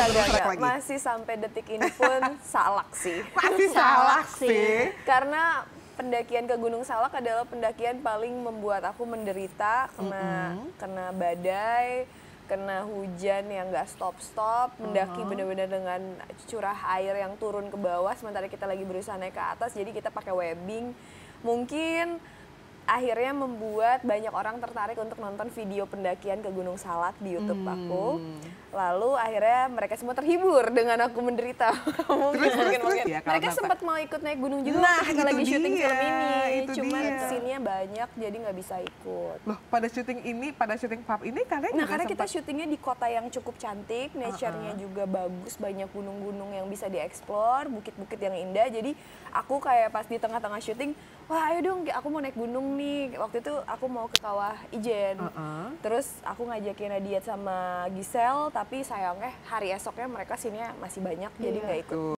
lagi. Masih sampai detik ini pun salak sih. Masih salak sih. Karena pendakian ke Gunung Salak adalah pendakian paling membuat aku menderita, kena badai, kena hujan yang nggak stop-stop, mendaki benar-benar dengan curah air yang turun ke bawah, sementara kita lagi berusaha naik ke atas, jadi kita pakai webbing. Mungkin akhirnya membuat banyak orang tertarik untuk nonton video pendakian ke Gunung Salak di YouTube aku. Lalu akhirnya mereka semua terhibur dengan aku menderita. mungkin. Ya, Mereka sempat mau ikut naik gunung juga waktu kita lagi syuting film ini. Cuman scene-nya banyak jadi nggak bisa ikut. Loh, pada syuting pub ini kalian Nah, juga karena kita sempat... syutingnya di kota yang cukup cantik, nature-nya juga bagus, banyak gunung-gunung yang bisa dieksplor, bukit-bukit yang indah. Jadi aku kayak pas di tengah-tengah syuting, wah ayo dong aku mau naik gunung nih. Waktu itu aku mau ke Kawah Ijen. Terus aku ngajakin Nadiat sama Giselle, tapi sayangnya hari esoknya mereka sini masih banyak, jadi nggak ikut.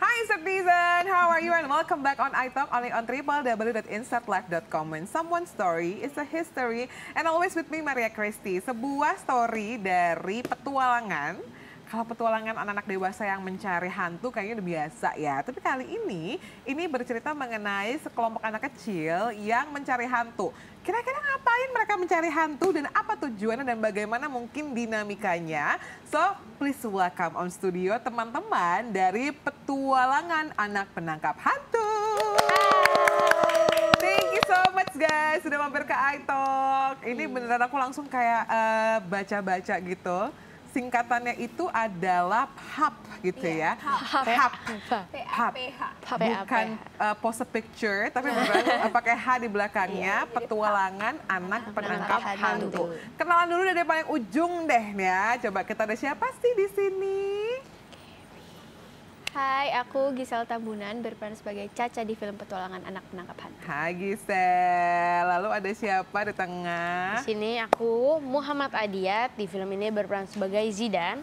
Hi Insertnezen, how are you and welcome back on iTalk only on www.insertlife.com. When someone's story is a history and always with me Maria Christy. Sebuah story dari petualangan. Kalau petualangan anak-anak dewasa yang mencari hantu kayaknya udah biasa ya. Tapi kali ini bercerita mengenai sekelompok anak kecil yang mencari hantu. Kira-kira ngapain mereka mencari hantu dan apa tujuannya dan bagaimana mungkin dinamikanya. So, please welcome on studio teman-teman dari petualangan anak penangkap hantu. Thank you so much guys sudah mampir ke iTalk. Ini beneran aku langsung kayak baca-baca gitu. Singkatannya itu adalah PHAP gitu ya. PHAP. Bukan pose picture, tapi beneran pakai H di belakangnya. Petualangan anak penangkap hantu. Kenalan dulu dari paling ujung deh ya. Coba kita ada siapa sih di sini? Hai, aku Giselle Tambunan berperan sebagai Caca di film Petualangan Anak Penangkap Hantu. Hai Giselle, lalu ada siapa di tengah? Di sini aku Muhammad Adiat, di film ini berperan sebagai Zidan.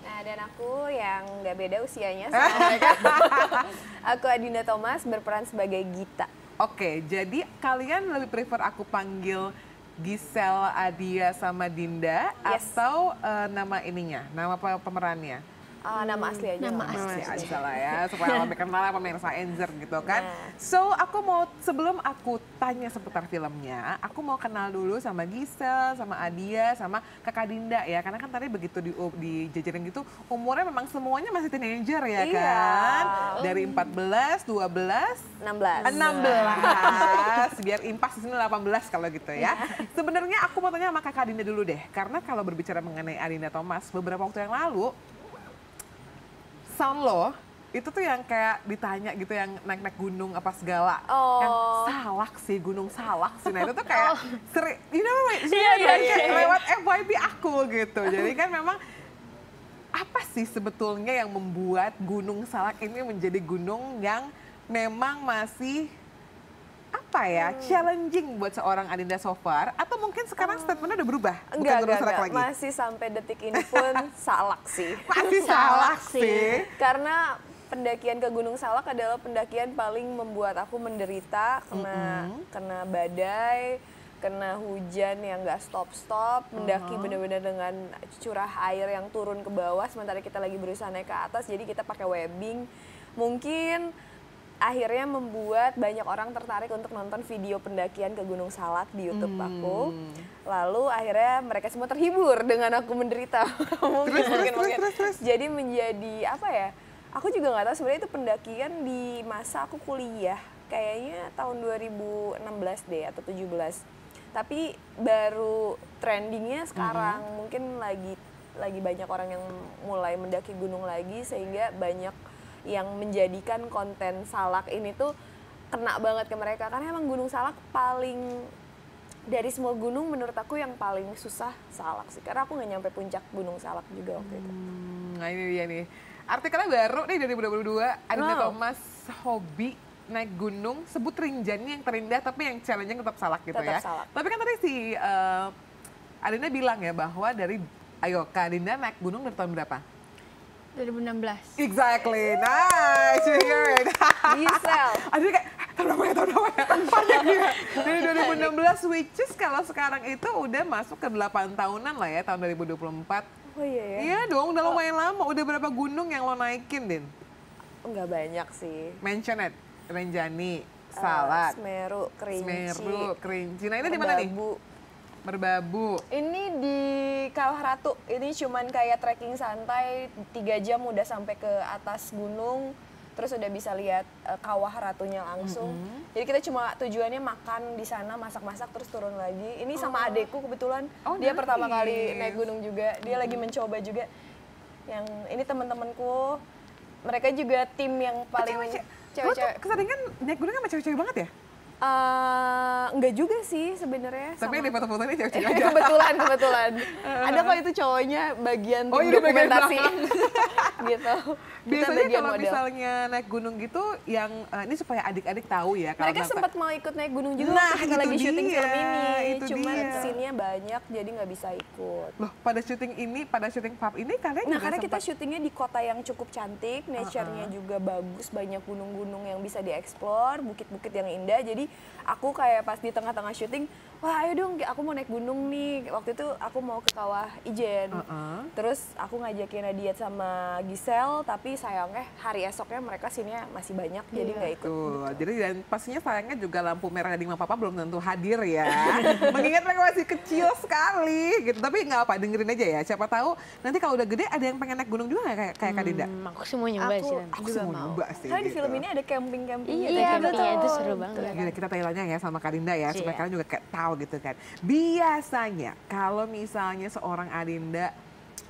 Nah, dan aku yang nggak beda usianya sama mereka. Aku Adinda Thomas berperan sebagai Gita. Oke, jadi kalian lebih prefer aku panggil Giselle, Adia, sama Dinda atau nama ininya, nama pemerannya? Nama asli aja. Nama Asli aja lah ya, supaya lebih kenal pemirsa Enzer gitu kan. So, aku mau, sebelum aku tanya seputar filmnya, aku mau kenal dulu sama Giselle, sama Adia, sama Kakak Dinda ya. Karena kan tadi begitu dijajarin gitu, umurnya memang semuanya masih teenager ya kan. Dari 14, 12, 16. Biar impas di sini 18 kalau gitu ya. Sebenarnya aku mau tanya sama Kakak Dinda dulu deh. Karena kalau berbicara mengenai Adinda Thomas, beberapa waktu yang lalu, sound lo itu tuh yang kayak ditanya gitu yang naik-naik gunung apa segala. Yang Salak sih, Gunung Salak sih. Nah itu tuh kayak sering, you know, kayak lewat FYP aku gitu. Jadi kan memang apa sih sebetulnya yang membuat Gunung Salak ini menjadi gunung yang memang masih apa ya, challenging buat seorang Adinda so far, atau mungkin sekarang statementnya udah berubah? Enggak. Masih sampai detik ini pun salak sih. Masih salak sih. Karena pendakian ke Gunung Salak adalah pendakian paling membuat aku menderita, kena badai, kena hujan yang nggak stop-stop, mendaki benar-benar dengan curah air yang turun ke bawah, sementara kita lagi berusaha naik ke atas, jadi kita pakai webbing. Mungkin akhirnya membuat banyak orang tertarik untuk nonton video pendakian ke Gunung Salak di YouTube aku. Lalu akhirnya mereka semua terhibur dengan aku menderita. mungkin. Jadi menjadi apa ya? Aku juga nggak tahu sebenarnya itu pendakian di masa aku kuliah. Kayaknya tahun 2016 deh atau 17. Tapi baru trendingnya sekarang. Mungkin lagi banyak orang yang mulai mendaki gunung lagi sehingga banyak yang menjadikan konten Salak ini tuh kena banget ke mereka. Karena emang Gunung Salak paling, dari semua gunung menurut aku yang paling susah Salak sih. Karena aku nggak nyampe puncak Gunung Salak juga waktu itu. Nah ini dia nih, artikelnya baru nih dari 2022, Adinda Thomas hobi naik gunung, sebut Rinjani yang terindah tapi yang challenging tetap Salak gitu ya. Salak. Tapi kan tadi si Adinda bilang ya bahwa Kak Adinda naik gunung dari tahun berapa? 2016. Exactly, nice, you hear it. Giselle. Aduh kayak, Tahun berapa ya? Banyak ya. Dari 2016, which is kalau sekarang itu udah masuk ke 8 tahunan lah ya, tahun 2024. Oh iya ya? Iya dong, udah lumayan lama. Udah berapa gunung yang lo naikin, Din? Nggak banyak sih. Mention it. Renjani, Salak, Semeru, Kerinci. Nah ini di mana nih? Merbabu. Merbabu. Ini di Kawah Ratu. Ini cuman kayak trekking santai, 3 jam udah sampai ke atas gunung. Terus udah bisa lihat Kawah Ratunya langsung. Jadi kita cuma tujuannya makan di sana, masak-masak terus turun lagi. Ini sama adekku kebetulan. Dia pertama kali naik gunung juga. Dia lagi mencoba juga. Yang ini teman-temanku, mereka juga tim yang paling cewek-cewek. Keseringan naik gunung sama cewek-cewek banget ya? Enggak juga sih sebenarnya. Tapi yang di foto-foto ini cewek-cewek aja. kebetulan. Ada kok itu cowoknya bagian tim ini bagian dokumentasi. Gitu. Biasanya kalau misalnya naik gunung gitu, yang ini supaya adik-adik tahu ya. Mereka sempat mau ikut naik gunung juga nah, kita lagi syuting dia, film ini. itu Cuman dia. scene-nya banyak jadi nggak bisa ikut. Loh, pada syuting pub ini kalian juga Karena kita sempat... syutingnya di kota yang cukup cantik, nature-nya juga bagus, banyak gunung-gunung yang bisa dieksplor, bukit-bukit yang indah. Jadi aku kayak pas di tengah-tengah syuting, wah ayo dong aku mau naik gunung nih. Waktu itu aku mau ke Kawah Ijen. Terus aku ngajakin Nadia sama Giselle, tapi sayangnya hari esoknya mereka sininya masih banyak, jadi nggak ikut. Tuh, jadi dan pastinya sayangnya juga lampu merah di Mama Papa belum tentu hadir ya. Mengingat mereka masih kecil sekali gitu. Tapi nggak apa, dengerin aja ya. Siapa tahu nanti kalau udah gede ada yang pengen naik gunung juga nggak kayak Kak Dinda? Aku semua nyoba sih. Aku juga mau nyoba sih. Karena di gitu. film ini ada camping-camping. Iya, itu seru banget. Gila, kita tanya ya sama Kak Dinda ya, supaya kalian juga kayak tahu gitu kan. Biasanya kalau misalnya seorang Adinda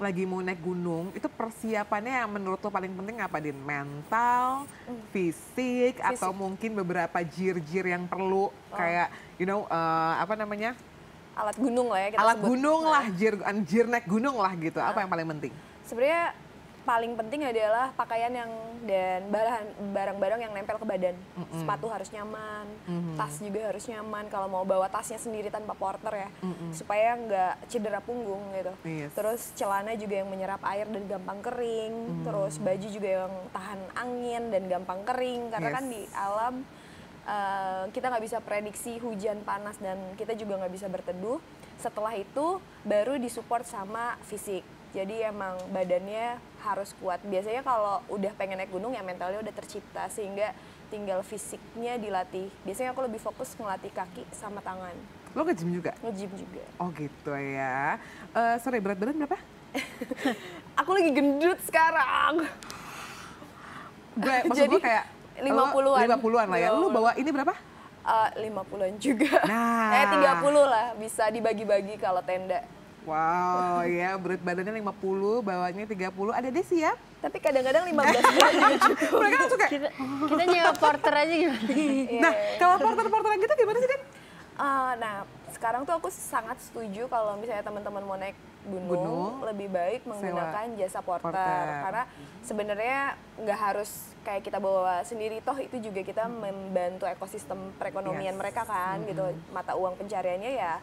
lagi mau naik gunung, itu persiapannya yang menurut lo paling penting apa, Din? Mental, fisik, atau mungkin beberapa jir-jir yang perlu kayak, apa namanya? Alat gunung lah ya kita Alat sebut. gunung lah, jir naik gunung lah gitu. Apa yang paling penting? Sebenarnya paling penting adalah pakaian dan barang-barang yang nempel ke badan. Sepatu harus nyaman, tas juga harus nyaman. Kalau mau bawa tasnya sendiri tanpa porter ya, supaya nggak cedera punggung gitu. Yes. Terus celana juga yang menyerap air dan gampang kering. Terus baju juga yang tahan angin dan gampang kering. Karena kan di alam kita nggak bisa prediksi hujan, panas, dan kita juga nggak bisa berteduh. Setelah itu baru disupport sama fisik. Jadi emang badannya harus kuat. Biasanya kalau udah pengen naik gunung ya mentalnya udah tercipta, sehingga tinggal fisiknya dilatih. Biasanya aku lebih fokus ngelatih kaki sama tangan. Lo nge-gym juga? Nge-gym juga. Oh gitu ya. Sorry, berat badan berapa? Aku lagi gendut sekarang. Maksud gue kayak 50-an. 50-an lah ya. Lu bawa ini berapa? 50-an juga. Nah. 30 lah, bisa dibagi-bagi kalau tenda. Wow, ya berat badannya 50, bawahnya 30. Ada deh siap. Tapi kadang-kadang 15 juga cukup. Mereka langsung kayak, Kita nyewa porter aja gimana? nah kalau porter-porteran gitu gimana sih, Din? Nah, sekarang tuh aku sangat setuju kalau misalnya teman-teman mau naik gunung, lebih baik menggunakan jasa porter. Karena sebenarnya nggak harus kayak kita bawa sendiri, toh itu juga kita membantu ekosistem perekonomian mereka kan, gitu. Mata uang pencariannya ya,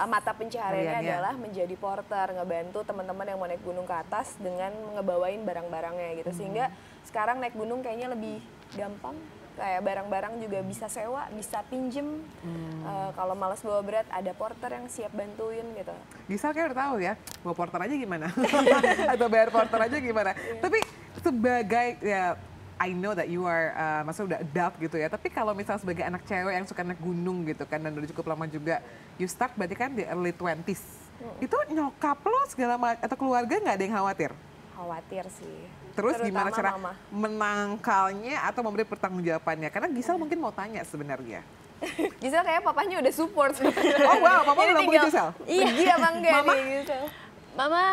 mata pencahariannya adalah menjadi porter, ngebantu teman-teman yang mau naik gunung ke atas dengan ngebawain barang-barangnya gitu. Sehingga sekarang naik gunung kayaknya lebih gampang. Kayak barang-barang juga bisa sewa, bisa pinjem. Kalau malas bawa berat, ada porter yang siap bantuin gitu. Gisel kayak udah tahu ya, bawa porter aja gimana? Atau bayar porter aja gimana? Tapi sebagai, ya I know that you are, maksudnya udah adult gitu ya. Tapi kalau misalnya sebagai anak cewek yang suka naik gunung gitu kan, dan udah cukup lama juga, you start berarti kan di early 20s. Itu nyokap lo segala macam, atau keluarga nggak ada yang khawatir? Khawatir sih. Terus gimana Terutama cara mama. menangkalnya atau memberi pertanggungjawabannya? Karena Gisel mungkin mau tanya sebenarnya. Gisel kayak papanya udah support. Oh wow, papa udah punya Gisel? Pergi apa enggak Mama? nih gitu. Mama,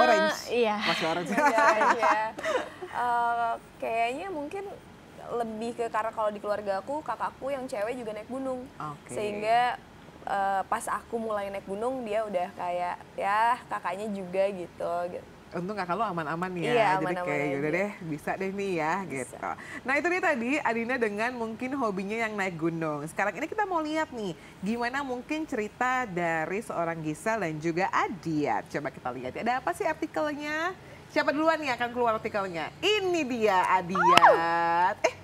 Orange? Iya. Masih orange. Kayaknya mungkin lebih ke karena kalau di keluarga aku, kakakku yang cewek juga naik gunung. Sehingga pas aku mulai naik gunung, dia udah kayak, ya kakaknya juga gitu. Untung kakak lo aman-aman ya, Iya, jadi aman-aman kayak aja. yaudah deh bisa deh nih ya gitu. Nah itu dia tadi Adina dengan mungkin hobinya yang naik gunung. Sekarang ini kita mau lihat nih gimana mungkin cerita dari seorang Gisel dan juga Adia. Coba kita lihat ya, ada apa sih artikelnya? Siapa duluan nih akan keluar artikelnya? Ini dia Adia.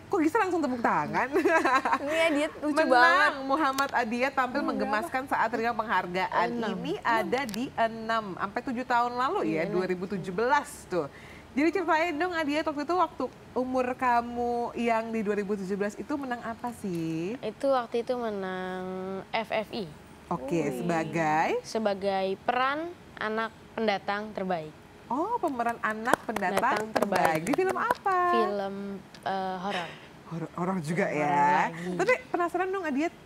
Kok Gisel langsung tepuk tangan? Ini ya dia lucu banget. Menang Muhammad Adiyat tampil menggemaskan saat terima penghargaan. Ini ada di 6 sampai 7 tahun lalu ya, 2017 tuh. Jadi ceritain dong Adiyat waktu umur kamu yang di 2017 itu menang apa sih? Itu waktu itu menang FFI. Oke, Sebagai peran anak pendatang terbaik. Oh, pemeran anak pendatang terbaik. Di film apa? Film horor. Horor juga ya. Tapi penasaran dong Adiyat,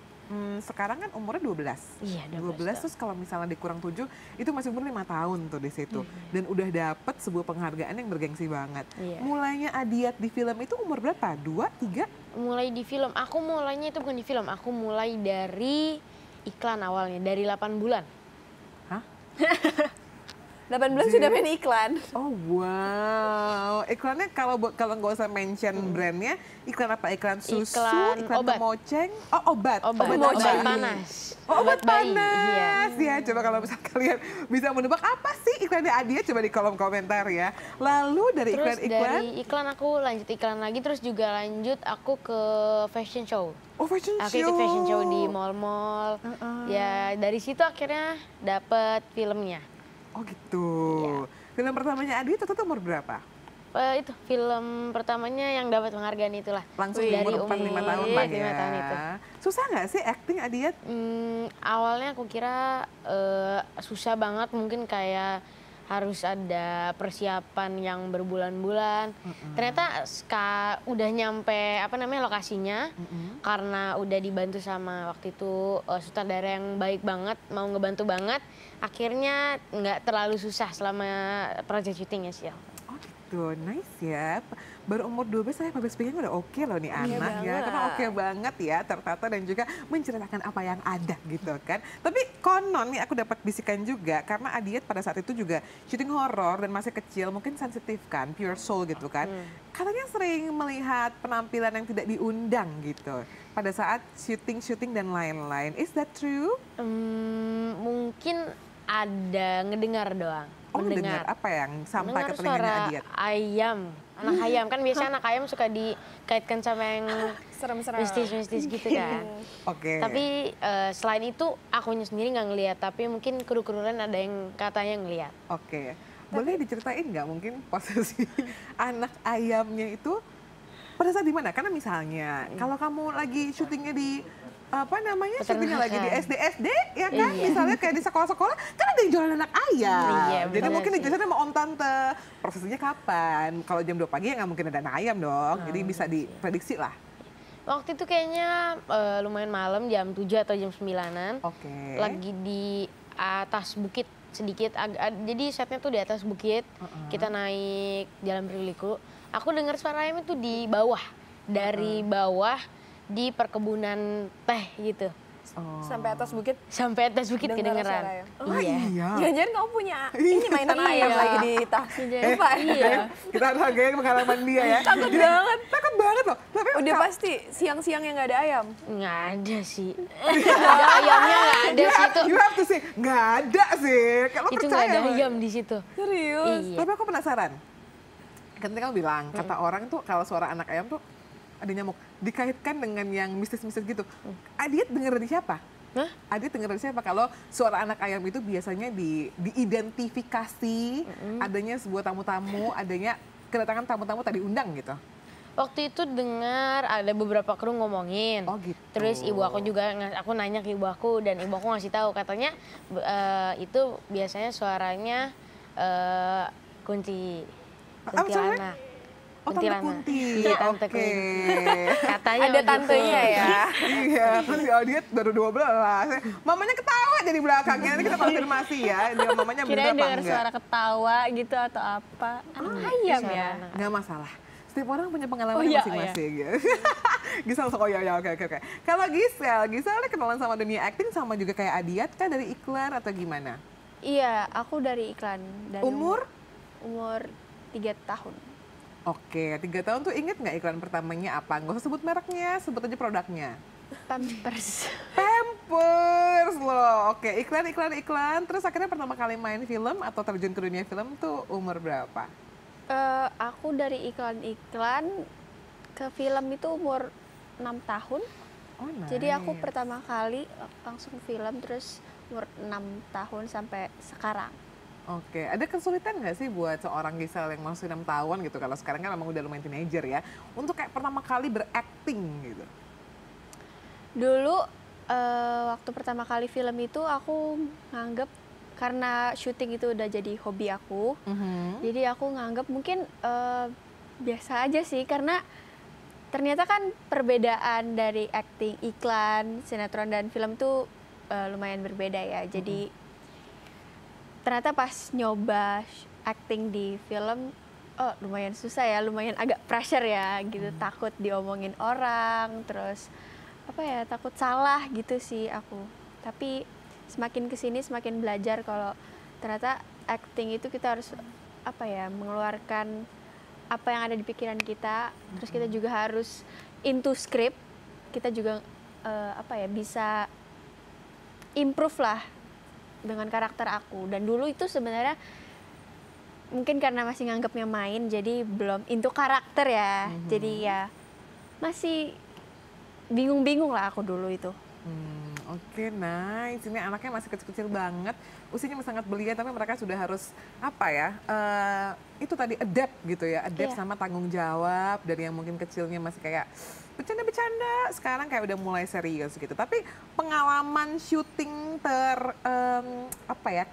sekarang kan umurnya 12. Iya, 12 terus kalau misalnya dikurang 7, itu masih umur 5 tahun tuh di situ. Dan udah dapet sebuah penghargaan yang bergengsi banget. Iya. Mulainya Adiyat di film itu umur berapa? 2, 3? Mulai di film, aku mulainya itu bukan di film, aku mulai dari iklan awalnya, dari 8 bulan. Hah? 18 sudah main iklan. Oh wow, iklannya kalau nggak usah mention brandnya, iklan apa? Iklan susu, iklan obat. Kemoceng, oh obat Obat bayi. panas. Oh, obat bayi, panas iya. ya. Coba kalau misal kalian bisa menebak apa sih iklannya Adia, coba di kolom komentar ya. Lalu dari Terus iklan-iklan, dari iklan aku lanjut iklan lagi, terus juga lanjut aku ke fashion show. oh fashion Aku ikut fashion show di mall-mall. Ya dari situ akhirnya dapet filmnya. Oh gitu. Iya. Film pertamanya Adia itu umur berapa? Itu film pertamanya yang dapat penghargaan itulah. Langsung dari umur 4-5 tahun lah ya. 5 tahun itu. Susah nggak sih acting Adia? Awalnya aku kira susah banget, mungkin kayak harus ada persiapan yang berbulan-bulan. Ternyata udah nyampe lokasinya, karena udah dibantu sama waktu itu sutradara yang baik banget, mau ngebantu banget. Akhirnya nggak terlalu susah selama project syutingnya sih. Oh gitu, nice ya. Baru umur 12 saya public speaking udah oke loh nih anak ya. Karena oke banget ya, tertata dan juga menceritakan apa yang ada gitu kan. Tapi konon nih aku dapat bisikan juga, karena Adiyat pada saat itu juga syuting horor dan masih kecil, mungkin sensitif kan, pure soul gitu kan. Katanya sering melihat penampilan yang tidak diundang gitu pada saat syuting dan lain-lain. Is that true? Mungkin ada ngedengar doang. Oh, mendengar apa yang sampai ke telinganya suara Adiyat? ayam, anak ayam kan biasanya anak ayam suka dikaitkan sama yang Serem-serem. mistis-mistis gitu kan. Oke. Tapi selain itu akunya sendiri nggak ngelihat, tapi mungkin kru-kruan ada yang katanya ngelihat. Oke. Boleh diceritain nggak mungkin posisi anak ayamnya itu pada saat di mana? Karena misalnya kalau kamu lagi syutingnya di syutingnya lagi di SD ya kan, misalnya kayak di sekolah-sekolah kan ada yang jualan anak ayam. Iya, jadi bener mungkin sih. dijelasin sama om tante prosesnya kapan. Kalau jam 2 pagi ya nggak mungkin ada anak ayam dong, jadi bisa diprediksi lah. Waktu itu kayaknya lumayan malam, jam 7 atau jam 9-an. Oke. Lagi di atas bukit sedikit, jadi setnya tuh di atas bukit. Kita naik jalan Briliku. Aku dengar suara ayam itu di bawah, dari bawah di perkebunan teh gitu. Sampai atas bukit. Sampai atas bukit Dengar suara kedengeran. ayam. Oh iya. Jangan-jangan kamu punya ini mainan ayam lagi di tas. Lupa. Iya. Kita hargain pengalaman dia ya. Takut banget. Takut banget loh. Tapi Udah pasti siang-siang yang nggak ada ayam. Nggak ada sih. Ada ayamnya nggak ada sih itu. You have to say, nggak ada sih. Kalau Itu nggak ada percaya. ayam di situ. Serius. Iya. Tapi aku penasaran. Kan tadi kamu bilang, kata orang tuh kalau suara anak ayam tuh ada nyamuk. Dikaitkan dengan yang mistis-mistis gitu. Adiyat dengar dari siapa? Hah? Adiyat dengar dari siapa? Kalau suara anak ayam itu biasanya diidentifikasi, adanya sebuah tamu-tamu, adanya kedatangan tamu-tamu tadi undang gitu. Waktu itu dengar ada beberapa kru ngomongin. Oh gitu. Terus ibu aku juga, aku nanya ke ibu aku dan ibu aku ngasih tahu katanya itu biasanya suaranya kuntilanak. Oh, Tante Kunti. Iya, Tante Oke. Kunti. Katanya Ada begitu. tantenya ya. Iya, terus si Adiyat baru 12. Mamanya ketawa jadi belakangnya. Nanti kita konfirmasi ya, dia mamanya bener Kirain apa dengar enggak. suara ketawa gitu atau apa. Ayam ya. Nggak masalah. Setiap orang punya pengalaman Oh, iya, masing-masing. Gitu. Gisel langsung, oh ya, oke. Kalau Gisel kenalan sama dunia acting sama juga kayak Adiyat kan dari iklan atau gimana? Iya, aku dari iklan. Dari Umur? Umur 3 tahun. Oke, 3 tahun tuh inget nggak iklan pertamanya apa? Nggak usah sebut mereknya, sebut aja produknya. Pampers. Pampers loh. Oke, iklan. Terus akhirnya pertama kali main film atau terjun ke dunia film tuh umur berapa? Aku dari iklan-iklan ke ke film itu umur 6 tahun. Oh, nice. Jadi aku pertama kali langsung film terus umur 6 tahun sampai sekarang. Oke, ada kesulitan nggak sih buat seorang Gisel yang masih 6 tahun gitu, kalau sekarang kan memang udah lumayan teenager ya, untuk kayak pertama kali berakting gitu? Dulu waktu pertama kali film itu aku nganggep karena syuting itu udah jadi hobi aku. Jadi aku nganggep mungkin biasa aja sih, karena ternyata kan perbedaan dari akting iklan, sinetron dan film tuh lumayan berbeda ya. Jadi ternyata pas nyoba acting di film, oh lumayan susah ya, lumayan agak pressure ya gitu, takut diomongin orang, terus apa ya, takut salah gitu sih aku. Tapi semakin kesini semakin belajar kalau ternyata acting itu kita harus apa ya, mengeluarkan apa yang ada di pikiran kita, terus kita juga harus into script, kita juga apa ya, bisa improve lah dengan karakter aku. Dan dulu itu sebenarnya mungkin karena masih nganggapnya main, jadi belum into karakter ya. Jadi ya masih bingung-bingung lah aku dulu itu. Oke, nice. Ini anaknya masih kecil-kecil banget, usianya masih sangat belia, tapi mereka sudah harus apa ya? Itu tadi adapt gitu ya, adapt sama tanggung jawab dari yang mungkin kecilnya masih kayak bercanda-bercanda, sekarang kayak udah mulai serius gitu. Tapi pengalaman syuting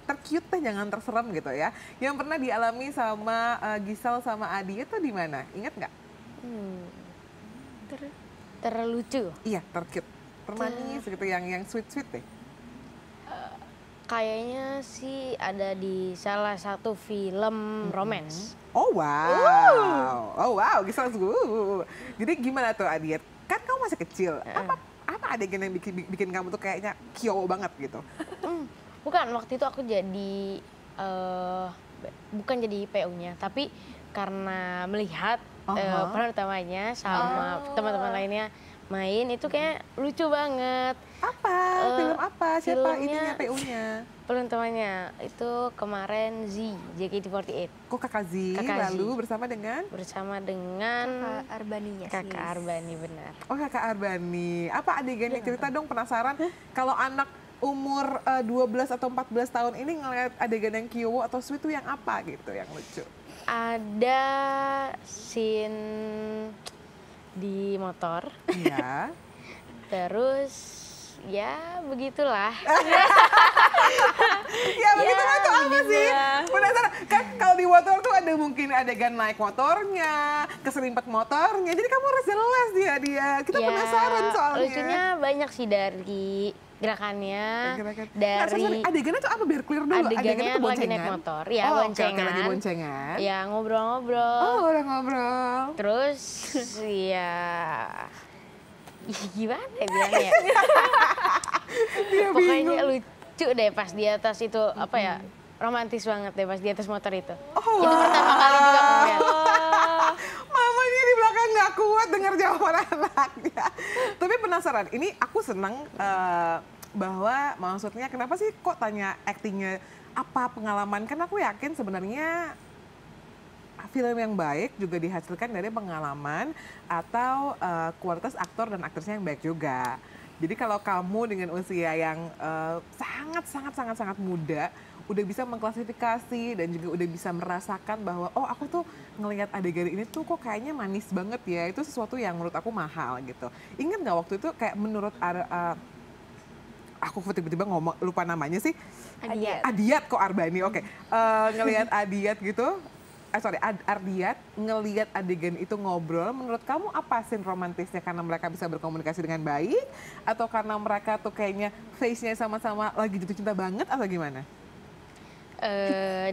tercute deh, jangan terserem gitu ya, yang pernah dialami sama Gisel sama Adi itu di mana? Ingat nggak? Terlucu. Iya, tercute, termanis gitu, yang sweet-sweet deh. Kayaknya sih ada di salah satu film romance. Oh wow, oh wow, Gisel. Jadi gimana tuh Adiet? Kan kamu masih kecil. Apa adegan yang bikin kamu tuh kayaknya kyo banget gitu? Bukan, waktu itu aku jadi bukan jadi PU-nya, tapi karena melihat peran utamanya sama teman-teman lainnya main, itu kayak lucu banget. Apa? Film apa? Siapa ininya, filmnya PU-nya? Peran utamanya itu kemarin JKT48. Kok Kakak Z, Kakak Z. lalu bersama dengan? Bersama dengan Kakak Arbani ya. Kakak Arbani, benar. Oh, Kakak Arbani. Apa adegannya? Cerita dong, penasaran. Kalau anak umur 12 atau 14 tahun ini ngeliat adegan yang kyo atau sweet tuh yang apa gitu, yang lucu? Ada scene di motor. Iya. Terus ya begitulah. Ya begitu tuh apa sih? Penasaran. Kan kalau di motor tuh ada mungkin adegan naik motornya, keserimpet motornya. Jadi kamu harus jelas dia. Kita penasaran soalnya. Lucunya banyak sih dari gerakannya. Dari adegannya tuh apa, biar clear dulu? Adegannya tuh lagi naik motor. Ya, boncengan. Oke, lagi boncengan. Ya, ngobrol-ngobrol. Oh, udah ngobrol. Terus ya gimana ya bilangnya? Pokoknya lucu deh pas di atas itu, apa ya, romantis banget deh pas di atas motor itu. Oh, itu pertama kali juga aku lihat. Mamanya di belakang nggak kuat dengar jawaban anaknya. Tapi penasaran, ini aku senang bahwa maksudnya kenapa sih kok tanya aktingnya, apa pengalaman? Kan aku yakin sebenarnya film yang baik juga dihasilkan dari pengalaman atau kualitas aktor dan aktrisnya yang baik juga. Jadi kalau kamu dengan usia yang sangat muda, udah bisa mengklasifikasi dan juga udah bisa merasakan bahwa oh aku tuh ngelihat adegan ini tuh kok kayaknya manis banget ya, itu sesuatu yang menurut aku mahal gitu. Ingat nggak waktu itu kayak menurut aku tiba-tiba ngomong lupa namanya sih. Adiat kok Arbani, oke. Ngelihat Adiat gitu. Ardiat ngelihat adegan itu ngobrol, menurut kamu apa scene romantisnya? Karena mereka bisa berkomunikasi dengan baik, atau karena mereka tuh kayaknya face-nya sama-sama lagi jatuh cinta banget, atau gimana?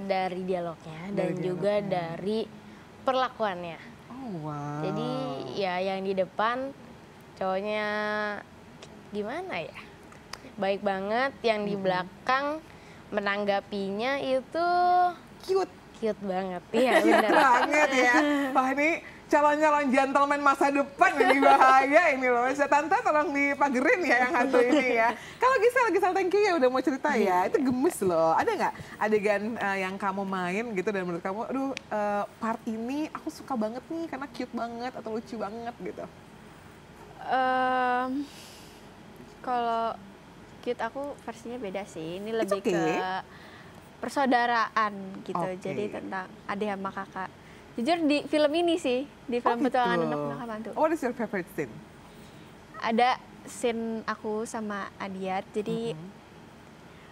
Dari dialognya dan juga dari perlakuannya. Oh wow. Jadi ya yang di depan cowoknya gimana ya? Baik banget, yang di belakang menanggapinya itu Cute banget. Iya, Cute benar. banget ya. Wah, ini calon-calon gentleman masa depan ini bahaya ini loh. Tante tolong dipagerin ya yang satu ini ya. Kalau Gisel thank you ya udah mau cerita ya. Itu gemes loh. Ada nggak adegan yang kamu main gitu dan menurut kamu, aduh part ini aku suka banget nih karena cute banget atau lucu banget gitu? Kalau cute aku versinya beda sih. Ini lebih ke persaudaraan gitu. Jadi tentang adik sama kakak. Jujur di film ini sih, di film Petualangan Anak Nakal Mantu. What is your favorite scene? Ada scene aku sama Adiat, jadi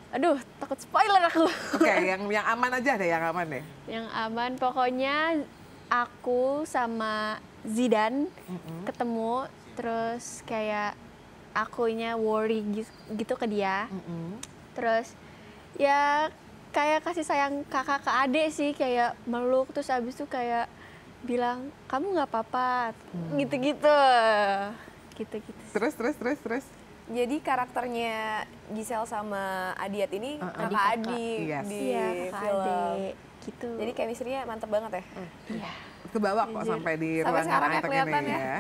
aduh takut spoiler aku. Oke, yang aman aja deh, yang aman deh. Yang aman, pokoknya aku sama Zidan ketemu, terus kayak akunya worry gitu ke dia. Terus ya kayak kasih sayang kakak ke adik sih, kayak meluk terus abis itu kayak bilang kamu nggak apa-apa gitu-gitu. Terus. Jadi karakternya Gisel sama Adiat ini kakak adik di kakak film. adik gitu. Jadi chemistry-nya mantep banget ya. Iya. Kebawa kok sampai di Sampai ruangan sekarang ya Aitok kelihatan ini ya. ya.